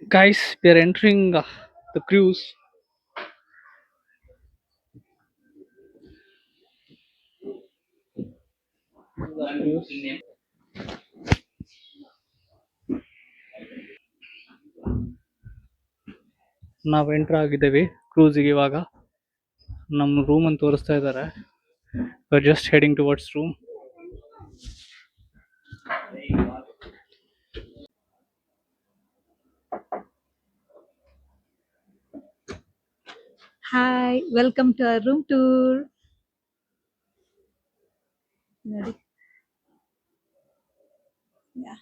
Guys, we are entering the cruise. ನಾವು enter ಆಗಿದ್ದೇವೆ ಕ್ರೂಸಿಗೆ ಇವಾಗ. ನಮ್ಮ ರೂಮ್ ಅಂತ ತೋರಿಸ್ತಾ ಇದ್ದಾರೆ. Just heading towards room. Hi, welcome to our room tour. Ready? Yeah.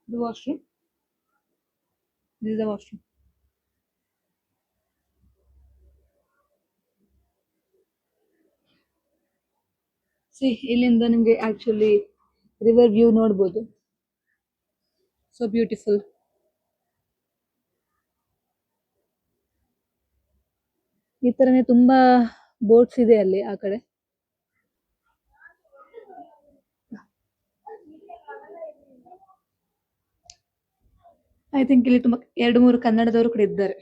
The washroom. This is the washroom. See, ಇಲ್ಲಿಂದ ನಿಮಗೆ ಆಕ್ಚುಲಿ ರಿವರ್ ವ್ಯೂ ನೋಡ್ಬೋದು. So beautiful. ಈ ತರನೇ ತುಂಬಾ ಬೋಟ್ಸ್ ಇದೆ ಅಲ್ಲಿ ಆ ಕಡೆ. ಐ ಥಿಂಕ್ ಇಲ್ಲಿ ತುಂಬಾ 2-3 ಕನ್ನಡದವರು ಕೂಡ ಇದ್ದಾರೆ.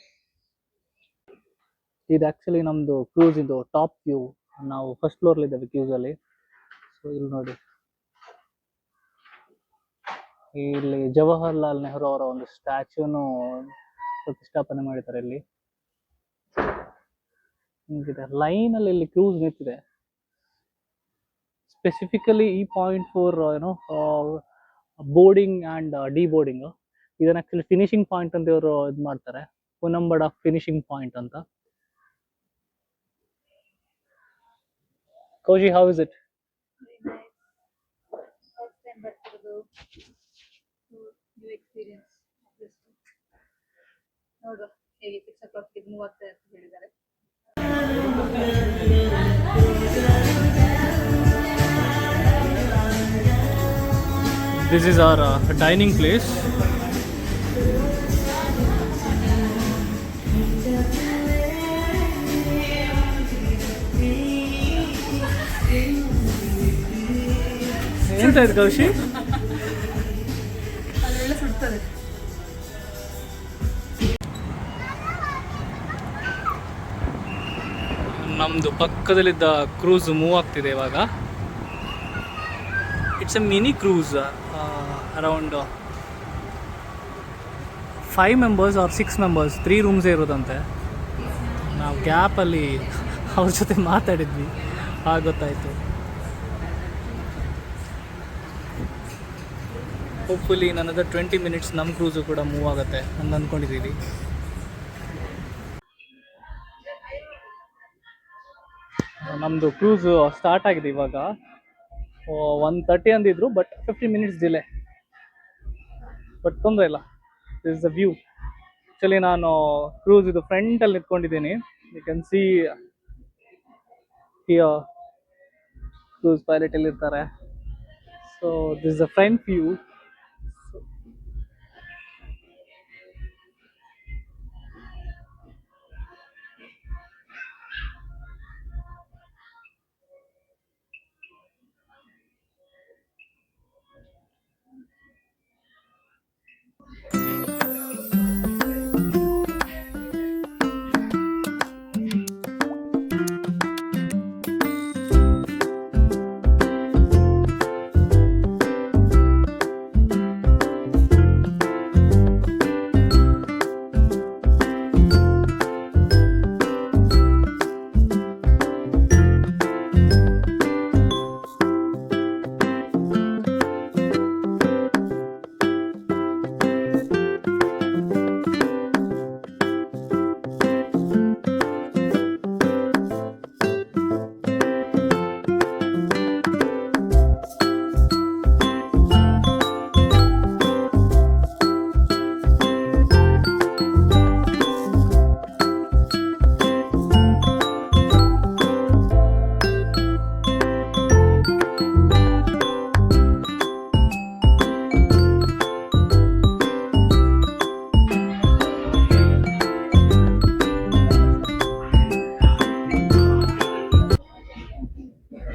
ಇದು ಆಕ್ಚುಲಿ ನಮ್ದು ಕ್ರೂಸ್ ಇದು ಟಾಪ್ ವ್ಯೂ. ನಾವು ಫಸ್ಟ್ ಫ್ಲೋರ್ ಇದ್ದೇವೆ ಕ್ರೂಸ್ ಅಲ್ಲಿ. ಸೊ ಇಲ್ಲಿ ನೋಡಿ, ಇಲ್ಲಿ ಜವಾಹರ್ಲಾಲ್ ನೆಹರು ಅವರ ಒಂದು ಸ್ಟ್ಯಾಚ್ಯೂನು ಪ್ರತಿಷ್ಠಾಪನೆ ಮಾಡಿದ್ದಾರೆ ಇಲ್ಲಿ. ಹಿಂಗಿದೆ ಲೈನ್ ಅಲ್ಲಿ ಇಲ್ಲಿ ಕ್ರೂಸ್ ನಿಂತಿದೆ. ಸ್ಪೆಸಿಫಿಕಲಿ ಈ ಪಾಯಿಂಟ್ ಫಾರ್ ಏನೋ ಬೋರ್ಡಿಂಗ್ ಅಂಡ್ ಡಿ ಬೋರ್ಡಿಂಗ್. ಇದನ್ನ ಆಕ್ಚುಲಿ ಫಿನಿಶಿಂಗ್ ಪಾಯಿಂಟ್ ಅಂತ ಇವರು ಇದು ಮಾಡ್ತಾರೆ. ಪುನಂಬಡ ಫಿನಿಶಿಂಗ್ ಪಾಯಿಂಟ್ ಅಂತ. Cauchy, how is it? New experience. ನೋಡುವ ಹೇಗೆ 6 o'clock ಮೂವ್ ಆಗ್ತದೆ ಅಂತ ಹೇಳಿದ್ದಾರೆ. This is our dining place. ಎಂತ ಇದು ಕೌಶಿ? ಅಲ್ಲೆಲ್ಲ ಸುಡ್ತದೆ. ನಮ್ದು ಪಕ್ಕದಲ್ಲಿದ್ದ ಕ್ರೂಸ್ ಮೂವ್ ಆಗ್ತಿದೆ ಇವಾಗ. It's a mini cruise. Around 5 members or 6 members, 3 ರೂಮ್ಸೇ ಇರೋದಂತೆ. ನಾವು ಗ್ಯಾಪಲ್ಲಿ ಅವ್ರ ಜೊತೆ ಮಾತಾಡಿದ್ವಿ, ಆಗ ಗೊತ್ತಾಯಿತು. ಹೋಪ್ಫುಲಿ ನನ್ನದು 20 minutes ನಮ್ಮ ಕ್ರೂಸು ಕೂಡ ಮೂವ್ ಆಗುತ್ತೆ ಅಂತ ಅಂದ್ಕೊಂಡಿದ್ದೀವಿ. ನಮ್ಮದು ಕ್ರೂಸು ಸ್ಟಾರ್ಟ್ ಆಗಿದೆ ಇವಾಗ. 1:30 ಅಂದಿದ್ರು, ಬಟ್ 15 minutes ಡಿಲೇ. ಬಟ್ ತೊಂದರೆ ಇಲ್ಲ. This is the view. Actually ನಾನು ಕ್ರೂಸ್ ಇದು ಫ್ರಂಟಲ್ಲಿ ನಿಂತ್ಕೊಂಡಿದ್ದೀನಿ. You can see here cruise pilot ಎಲ್ಲಿರ್ತಾರೆ. So this is the front view.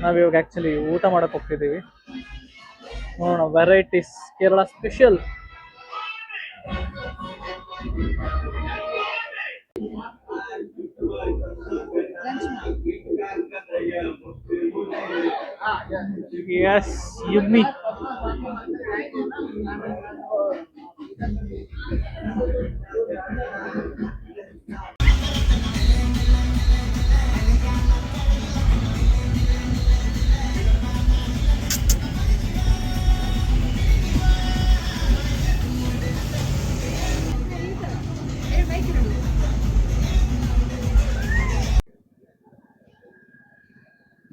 ನಾವಿವಾಗ ಆ್ಯಕ್ಚುಲಿ ಊಟ ಮಾಡೋಕ್ಕೆ ಹೋಗ್ತಿದ್ದೀವಿ. ನೋಡೋಣ, varieties Kerala special Yes, yummy.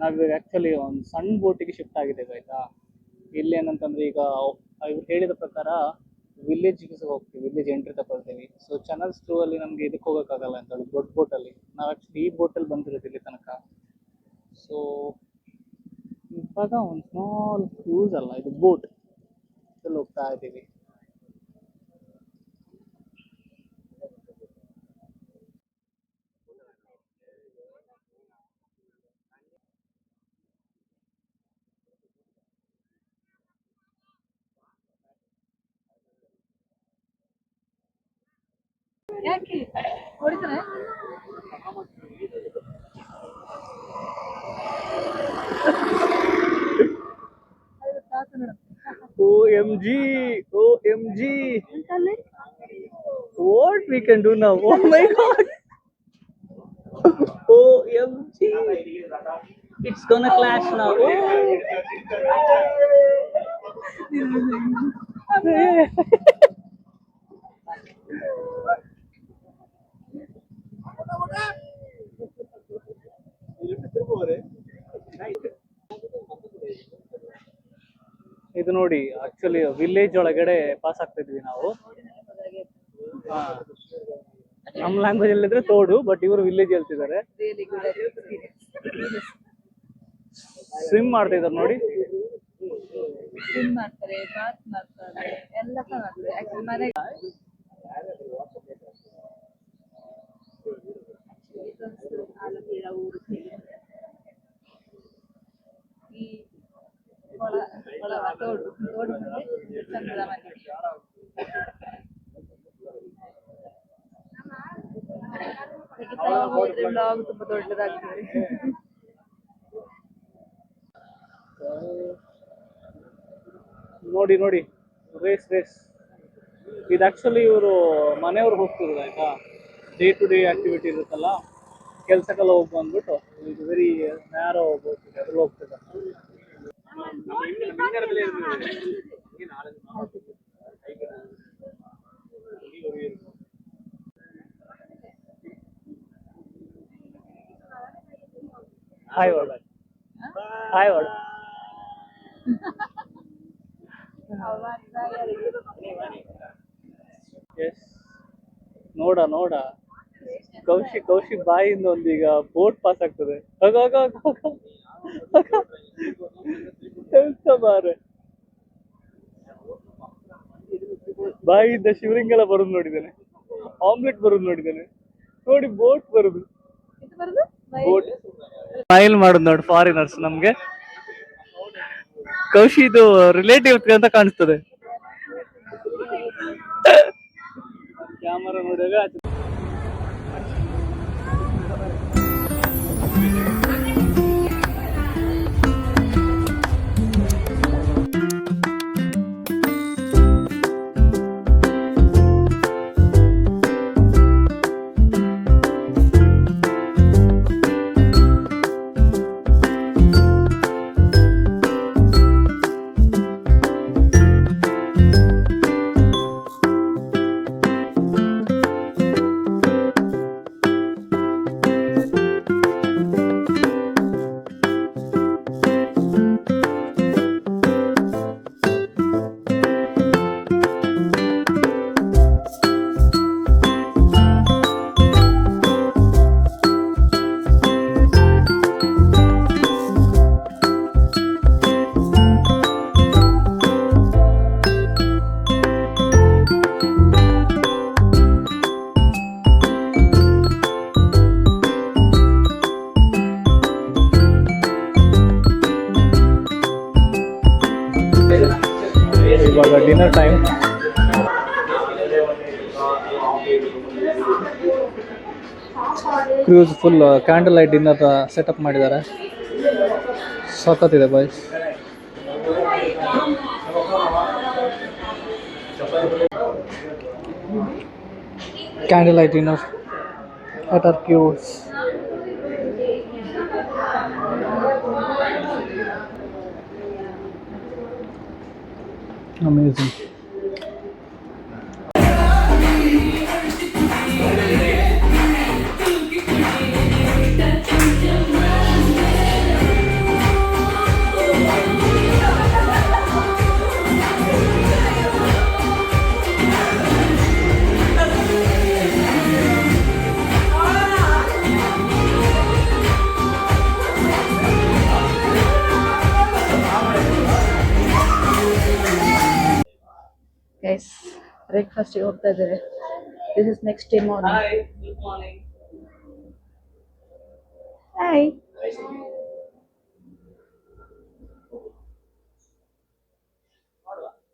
ನಾವು ಆ್ಯಕ್ಚುಲಿ ಒಂದು ಸಣ್ಣ ಬೋಟಿಗೆ ಶಿಫ್ಟ್ ಆಗಿದ್ದೇವೆ ಆಯ್ತಾ. ಇಲ್ಲಿ ಏನಂತಂದ್ರೆ ಈಗ ಇವ್ರು ಹೇಳಿದ ಪ್ರಕಾರ ವಿಲೇಜ್ಗೆ ಹೋಗ್ತೀವಿ, ವಿಲೇಜ್ ಎಂಟ್ರಿ ತಗೊಳ್ತೀವಿ. ಸೊ ಚಾನಲ್ಸ್ ಥ್ರೂ ಅಲ್ಲಿ ನಮಗೆ ಇದಕ್ಕೆ ಹೋಗೋಕ್ಕಾಗಲ್ಲ ಅಂತ ಹೇಳಿ ದೊಡ್ಡ ಬೋಟಲ್ಲಿ. ನಾವು ಆ್ಯಕ್ಚುಲಿ ಈ ಬೋಟಲ್ಲಿ ಬಂದಿರೋದು ಇಲ್ಲಿ ತನಕ. ಸೊ ಇವಾಗ ಒಂದು ಸ್ಮಾಲ್ ಕ್ರೂಸ್ ಅಲ್ಲ, ಇದು ಬೋಟ್ ಅಲ್ಲಿ ಹೋಗ್ತಾ ಇದ್ದೀವಿ. ಯಾಕೆ ಹೊಡಿತಾನೆ? OMG, OMG. What we can do now? Oh my god. OMG. It's gonna clash now. ಇದು ನೋಡಿ, ಆಕ್ಚುಲಿ ವಿಲೇಜ್ ಒಳಗಡೆ ಪಾಸ್ ಆಗ್ತಿದ್ವಿ ನಾವು. ನಮ್ಮ ಲ್ಯಾಂಗ್ವೇಜ್ ಅಲ್ಲಿದ್ರೆ ತೋಡು, ಬಟ್ ಇವರು ವಿಲೇಜ್ ಹೇಳ್ತಿದ್ದಾರೆ. ಸ್ವಿಮ್ ಮಾಡ್ತಾ ಇದ್ದಾರೆ ನೋಡಿ. ಸ್ವಿಮ್ ಮಾಡ್ತಾರೆ, ಬಾತ್ ಮಾಡ್ತಾರೆ, ಎಲ್ಲ ಮಾಡ್ತಾರೆ. ಆಕ್ಚುಲಿ ಮನೆಗೆ ಆಲಪುರ ಊರು ಈ ತೋಡು ಮುಂದೆ ಚಂದ್ರದ ಮನೆ. ಬ್ಲಾಗ್ ತುಂಬಾ ದೊಡ್ಡದಾಗ್ತದೆ. ನೋಡಿ ನೋಡಿ, ರೇಸ್ ರೇಸ್. ಇದು ಆಕ್ಚುಲಿ ಇವರು ಮನೆಯವ್ರು ಹೋಗ್ತಿದ್ರು ಆಯ್ತಾ. ಡೇ ಟು ಡೇ ಆಕ್ಟಿವಿಟಿ ಇರುತ್ತಲ್ಲ, ಕೆಲ್ಸಕ್ಕೆಲ್ಲ ಹೋಗಿ ಬಂದ್ಬಿಟ್ಟು ಇದು ವೆರಿ ನ್ಯಾರೋ ಹೋಗ್ತಿದೆ, ಅದ್ರಲ್ಲಿ ಹೋಗ್ತಿದ್ದಾರೆ. Hi word, hi word. Yes, ನೋಡ ನೋಡ, ಕೌಶಿಕ್ ಬಾಯಿಂದ ಒಂದೀಗ ಬೋಟ್ ಪಾಸ್ ಆಗ್ತದೆ. ಮಾರೆ, ಬಾಯಿಂದ ಶಿವಲಿಂಗೆಲ್ಲ ಬರುದು ನೋಡಿದ್ದೇನೆ, ಆಮ್ಲೆಟ್ ಬರುದು ನೋಡಿದ್ದೇನೆ ನೋಡಿ, ಬೋಟ್ ಬರುದು, ಬೋಟ್ ಸ್ಮೈಲ್ ಮಾಡುದು ನೋಡಿ ಫಾರಿನರ್ಸ್ ನಮ್ಗೆ. ಕೌಶಿ ಇದು ರಿಲೇಟಿವ್ ಅಂತ ಕಾಣಿಸ್ತದೆ ಕ್ಯಾಮರಾ ನೋಡಿದಾಗ. Cruise full candle light dinner setup ಮಾಡಿದ್ದಾರೆ. ಸಖತ್ತಿದೆ boys. Candle light dinner at our cruise. Amazing. Guys ಬ್ರೇಕ್ಫಾಸ್ಟಿಗೆ ಹೋಗ್ತಾ ಇದ್ದೇವೆ. This is next day morning. Hi, good morning. Hi.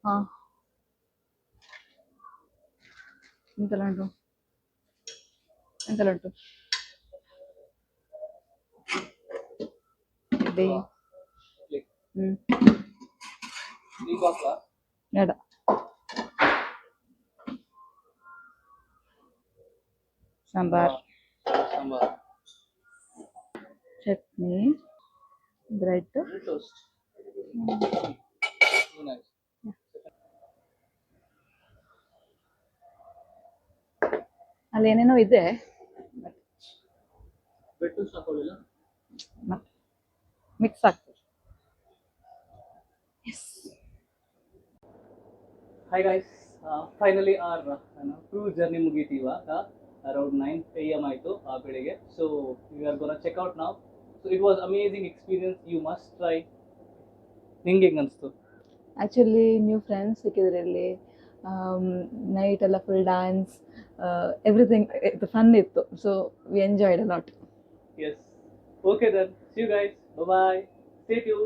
ಹಾಂ ಎಂತೆಲ್ಲ ಉಂಟು ಡೇ ಬೇಡ sambar, chutney, bread, Toast. Nice. ಅಲ್ಲಿ ಏನೇನೋ ಇದೆ. Bread toast ಹಾಕೊಳ್ಳಿಲ್ಲ? ಮಿಕ್ಸ್ ಆಗ್ತದೆ. Hi guys, finally our cruise journey ಮುಗೀತು ಇವಾಗ. Around 9 AM ಆಯಿತು ಬೆಳಿಗ್ಗೆ. So we are gonna check out now. So it was amazing experience. You must try. ನಿಂಗೆ ಹೆಂಗೆ ಅನಿಸ್ತು? ಆ್ಯಕ್ಚುಲಿ ನ್ಯೂ ಫ್ರೆಂಡ್ಸ್ ಸಿಕ್ಕಿದ್ರಲ್ಲಿ. ನೈಟ್ ಎಲ್ಲ ಫುಲ್ ಡ್ಯಾನ್ಸ್, ಎವ್ರಿಥಿಂಗ್ ಇದು ಫನ್ ಇತ್ತು. So we enjoyed a lot. Yes. Okay then. See you guys. Bye bye. Stay tuned.